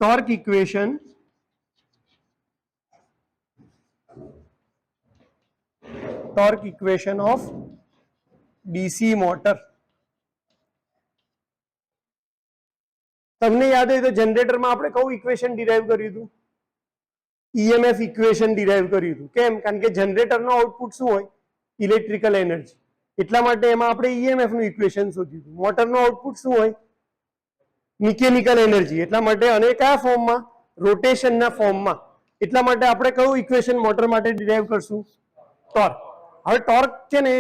torque equation of DC motor. તમને યાદ હોય તો જનરેટરમાં આપણે કયું ઇક્વેશન ડિરાઈવ કર્યું હતું? EMF ઇક્વેશન ડિરાઈવ કર્યું હતું. કેમ? કારણ કે જનરેટરનો આઉટપુટ શું હોય? Electrical energy. એટલા માટે એમાં આપણે EMF નું ઇક્વેશન શોધ્યું હતું. મોટરનો આઉટપુટ શું હોય? Mechanical energy. એટલા માટે અને કયા ફોર્મમાં? રોટેશનના ફોર્મમાં. એટલા માટે આપણે કયું ઇક્વેશન મોટર માટે ડિરાઈવ કરશું? ટોર્ક. હવે ટોર્ક છે ને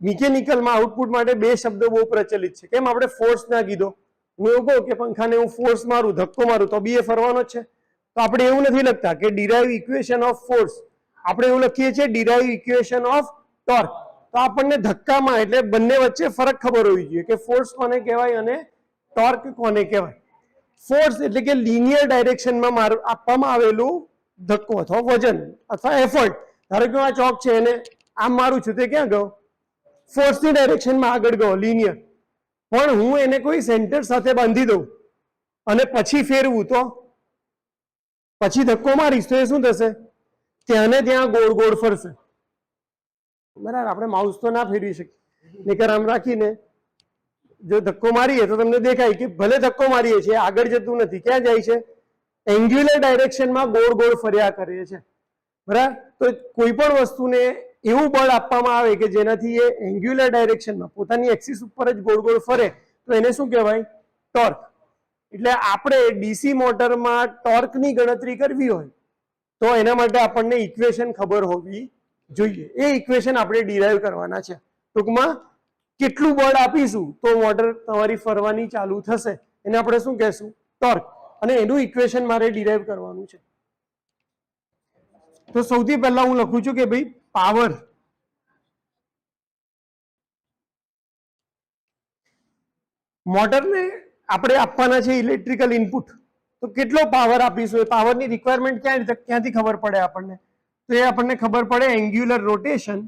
મિકેનિકલમાં આઉટપુટ માટે બે શબ્દો બહુ પ્રચલિત છે. કેમ? આપણે ફોર્સ ના કીધો. હું એવું કહું કે પંખાને હું ફોર્સ મારું, ધક્કો મારું તો બી એ ફરવાનો જ છે. તો આપણે એવું નથી લખતા કે ડિરાઈવ ઇક્વેશન ઓફ ફોર્સ, આપણે એવું લખીએ છીએ ડિરાઈવ ઇક્વેશન ઓફ ટોર્ક. તો આપણને ધક્કામાં એટલે બંને વચ્ચે ફરક ખબર હોવી જોઈએ કે ફોર્સ કોને કહેવાય અને ટોર્ક કોને કહેવાય. ફોર્સ એટલે કે લિનિયર ડાયરેક્શનમાં આપવામાં આવેલું ધક્કો અથવા વજન અથવા એફર્ટ. ધારો કે આ ચોક છે એને આમ મારું છું તે ક્યાં ગયો? ફોર્સની ડાયરેક્શનમાં આગળ ગયો, લિનિયર. પણ હું એને કોઈ સેન્ટર સાથે બાંધી દઉં અને પછી ફેરવું તો પછી ધક્કો મારીશ તો એ શું થશે? ત્યાં ને ત્યાં ગોળ ગોળ ફરશે. બરાબર, આપણે માઉસ તો ના ફેરવી શકીએ, નહીંતર આમ રાખીને જો ધક્કો મારીએ તો તમને દેખાય કે ભલે ધક્કો મારીએ છીએ આગળ જતું નથી. ક્યાં જાય છે? એન્ગ્યુલર ડાયરેક્શનમાં ગોળ ગોળ ફર્યા કરે છે. બરાબર, તો કોઈ પણ વસ્તુને એવું બળ આપવામાં આવે કે જેનાથી એ એન્ગ્યુલર ડાયરેક્શનમાં પોતાની એક્સિસ ઉપર જ ગોળ ગોળ ફરે તો એને શું કહેવાય? ટોર્ક. એટલે આપણે ડીસી મોટરમાં ટોર્કની ગણતરી કરવી હોય તો એના માટે આપણને ઇક્વેશન ખબર હોવી જોઈએ. એ ઇક્વેશન આપણે ડિરાઈવ કરવાના છે. ટૂંકમાં કેટલું બળ આપીશું તો મોટર તમારી ફરવાની ચાલુ થશે એને આપણે શું કહેશું? ટોર્ક. અને એનું ઇક્વેશન મારે ડિરાઈવ કરવાનું છે. તો સૌથી પહેલા હું લખું છું કે ભાઈ પાવર મોટરને આપણે આપવાના છે ઇલેક્ટ્રિકલ ઇનપુટ. તો કેટલો પાવર આપીશું? એ પાવરની રિક્વાયરમેન્ટ ક્યાંથી ખબર પડે આપણને? તો એ આપણને ખબર પડે angular rotation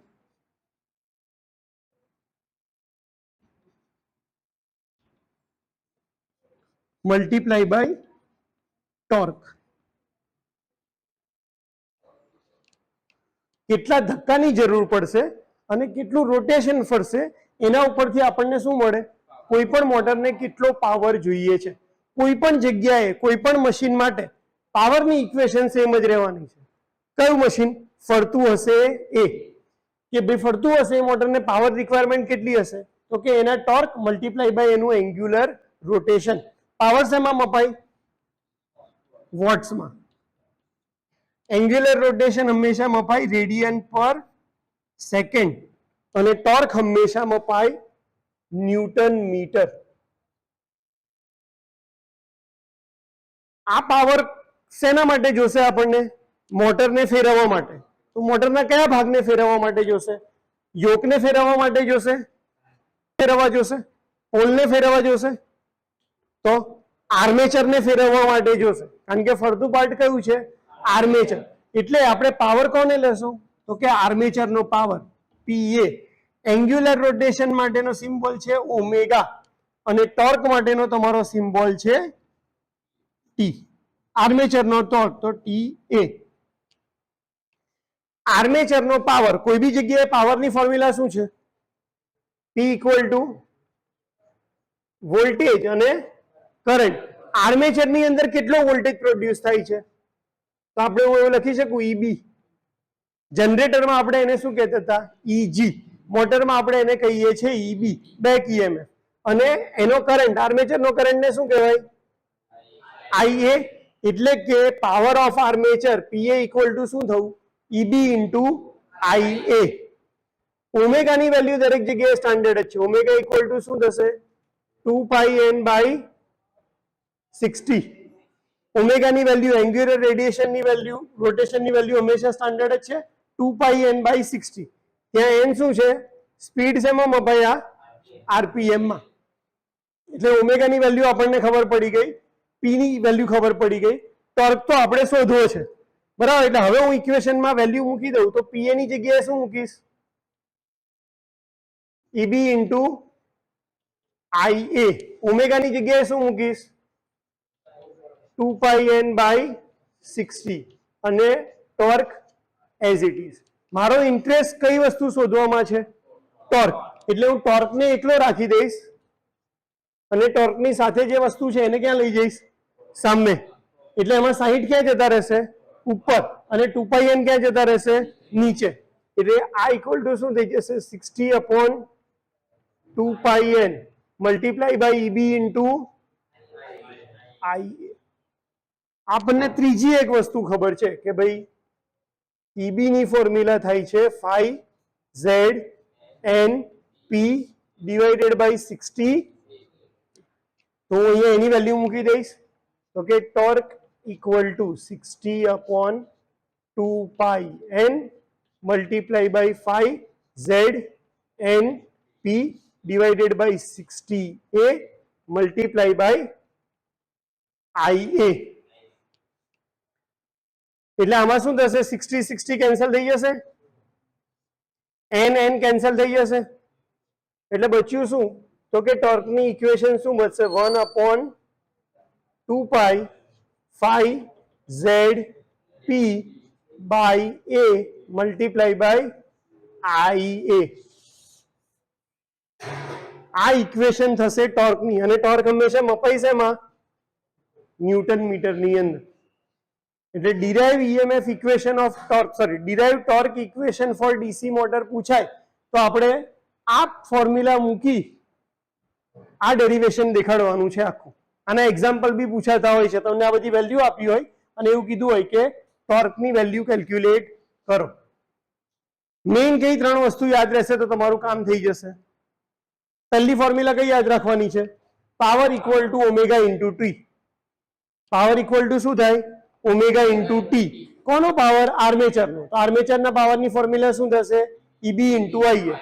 multiply by torque. કેટલા ધક્કાની જરૂર પડશે અને કેટલું રોટેશન ફરશે એના ઉપરથી આપણને શું મળે? કોઈ પણ મોટરને કેટલો પાવર જોઈએ છે. કોઈ પણ જગ્યાએ કોઈ પણ મશીન માટે પાવરની ઇક્વેશન સેમ જ રહેવાની છે. કયું મશીન? ફરતું હશે એ. કે ભાઈ ફરતું હશે એ મોટરને પાવર રિક્વાયરમેન્ટ કેટલી હશે? તો કે એના ટોર્ક મલ્ટીપ્લાય બાય એનું એન્ગ્યુલર રોટેશન. પાવર શેમાં મપાય? વોટ્સમાં. એન્ગ્યુલર રોટેશન હંમેશા મપાય રેડિયન પર સેકન્ડ અને ટોર્ક હંમેશા મપાય ન્યૂટન મીટર. આ પાવર શેના માટે જોશે આપણને? મોટરને ફેરવવા માટે. તો મોટરના કયા ભાગને ફેરવવા માટે જોશે? યોકને ફેરવવા માટે જોશે? ફેરવવા જોશે? પોલને ફેરવવા જોશે? તો આર્મેચરને ફેરવવા માટે જોશે. કારણ કે ફરતું પાર્ટ કયું છે? આર્મેચર. એટલે આપણે પાવર કોને લેશું? તો કે આર્મેચરનો પાવર PA. એન્ગ્યુલર રોટેશન માટેનો સિમ્બોલ છે ઓમેગા અને ટોર્ક માટેનો તમારો સિમ્બોલ છે ટી. આર્મેચરનો ટોર્ક તો TA. આર્મેચરનો પાવર, કોઈ બી જગ્યાએ પાવરની ફોર્મ્યુલા શું છે? P ઇક્વલ ટુ વોલ્ટેજ અને કરંટ. આર્મેચરની અંદર કેટલો વોલ્ટેજ પ્રોડ્યુસ થાય છે? તો આપણે એવું લખી શકું EB. જનરેટરમાં આપણે એને શું કહેતા હતા? EG. મોટરમાં આપણે એને કહીએ છીએ EB, બેક EMF. અને એનો કરંટ, આર્મેચરનો કરંટને શું કહેવાય? IA. એટલે કે power of armature PA equal to શું થવું? EB into IA. ઓમેગાની વેલ્યુ દરેક જગ્યાએ સ્ટાન્ડર્ડ જ છે. ઓમેગા ઇક્વલ ટુ શું થશે? 2πn/60. ઓમેગાની વેલ્યુ, એન્ગ્યુલર રેડિયેશનની વેલ્યુ, રોટેશનની વેલ્યુ હંમેશા સ્ટાન્ડર્ડ જ છે 2πn/60. ત્યાં n શું છે? સ્પીડ શેમાં મપાય? RPM માં. એટલે ઓમેગાની વેલ્યુ આપણને ખબર પડી ગઈ, P ની વેલ્યુ ખબર પડી ગઈ, ટોર્ક તો આપણે શોધવો છે. બરાબર, એટલે હવે હું ઇક્વેશનમાં વેલ્યુ મૂકી દઉં તો PA ની જગ્યાએ શું મૂકીશ? EB into IA. ઓમેગાની જગ્યાએ શું મૂકીશ? 2πn/60 અને ટોર્ક એઝ ઇટ ઇઝ. મારો ઇન્ટરેસ્ટ કઈ વસ્તુ શોધવામાં છે? ટોર્ક. એટલે હું ટોર્કને એકલો રાખી દઈશ અને ટોર્કની સાથે જે વસ્તુ છે એને ક્યાં લઈ જઈશ? સામે. એટલે એમાં 60 ક્યાં જતા રહેશે? ઉપર. અને 2πn ક્યાં જતા રહેશે? નીચે. એટલે આ ઇક્વલ ટુ શું થઈ જશે? 60/2πn multiply by EB into IA. આપણને ત્રીજી એક વસ્તુ ખબર છે કે ભાઈ EB ની ફોર્મ્યુલા થાય છે 5ZNP ડિવાઇડેડ બાય 60. તો હું અહીંયા એની વેલ્યુ મૂકી દઈશ. તો કે torque equal to 60/2πn multiply by 5ZNP divided by 60A multiply by IA. એટલે આમાં શું થશે? 60 કેન્સલ થઈ જશે, n કેન્સલ થઈ જશે. એટલે બચ્યું શું? તો કે ટોર્કની ઇક્વેશન શું બનશે? 1/2π 5ZP બાય A મલ્ટીપ્લાય બાય IA. આ ઇક્વેશન થશે ટોર્કની. અને ટોર્ક હંમેશા મપાય છે એમાં ન્યૂટન મીટરની અંદર. એટલે derive EMF equation of torque, sorry, derive torque equation for DC motor પૂછાય તો આપણે આ ફોર્મ્યુલા મૂકી આ ડેરિવેશન દેખાડવાનું છે આખું. આના એક્ઝામ્પલ બી પૂછાતા હોય છે. તમને આ બધી વેલ્યુ આપી હોય અને એવું કીધું હોય કે ટોર્કની વેલ્યુ કેલ્ક્યુલેટ કરો. મેઇન કઈ ત્રણ વસ્તુ યાદ રહેશે તો તમારું કામ થઈ જશે. પહેલી ફોર્મ્યુલા કઈ યાદ રાખવાની છે? Power equal to omega into T. Power equal to શું થાય? Omega into T. કોનો પાવર? આર્મેચરનો. તો આર્મેચરના પાવરની ફોર્મ્યુલા શું થશે? EB into IA.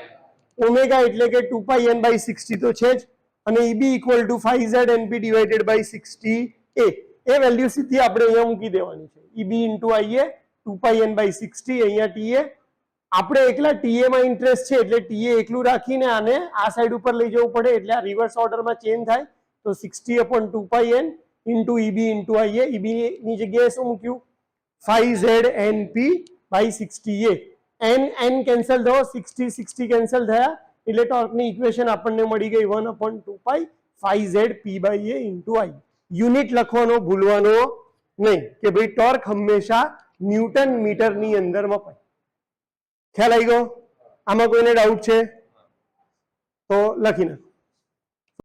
ઓમેગા એટલે કે 2πn/60 તો છે જ, અને EB equal to 5ZNP divided by 60A. એ વેલ્યુ સીધી આપણે અહીંયા મૂકી દેવાની છે. EB ઇન્ટુ IA 2πn/60, અહીંયા TA. આપણે એકલા TA માં ઇન્ટરેસ્ટ છે એટલે TA એકલું રાખીને આને આ સાઈડ ઉપર લઈ જવું પડે, એટલે આ રિવર્સ ઓર્ડરમાં ચેન્જ થાય. તો 60/2πn into EB into IA. EB ની જગ્યાએ શું મૂક્યું? 5ZNP/60A. n કેન્સલ થયો, 60 કેન્સલ થયા, એટલે ટોર્કની ઇક્વેશન આપણને મળી ગઈ 1/2π 5ZP/A ઇન્ટુ I. યુનિટ લખવાનો ભૂલવાનો નહીં કે ભાઈ ટોર્ક હંમેશા ન્યૂટન મીટરની અંદર મપાય. ખ્યાલ આવી ગયો? આમાં કોઈને ડાઉટ છે તો લખી નાખો.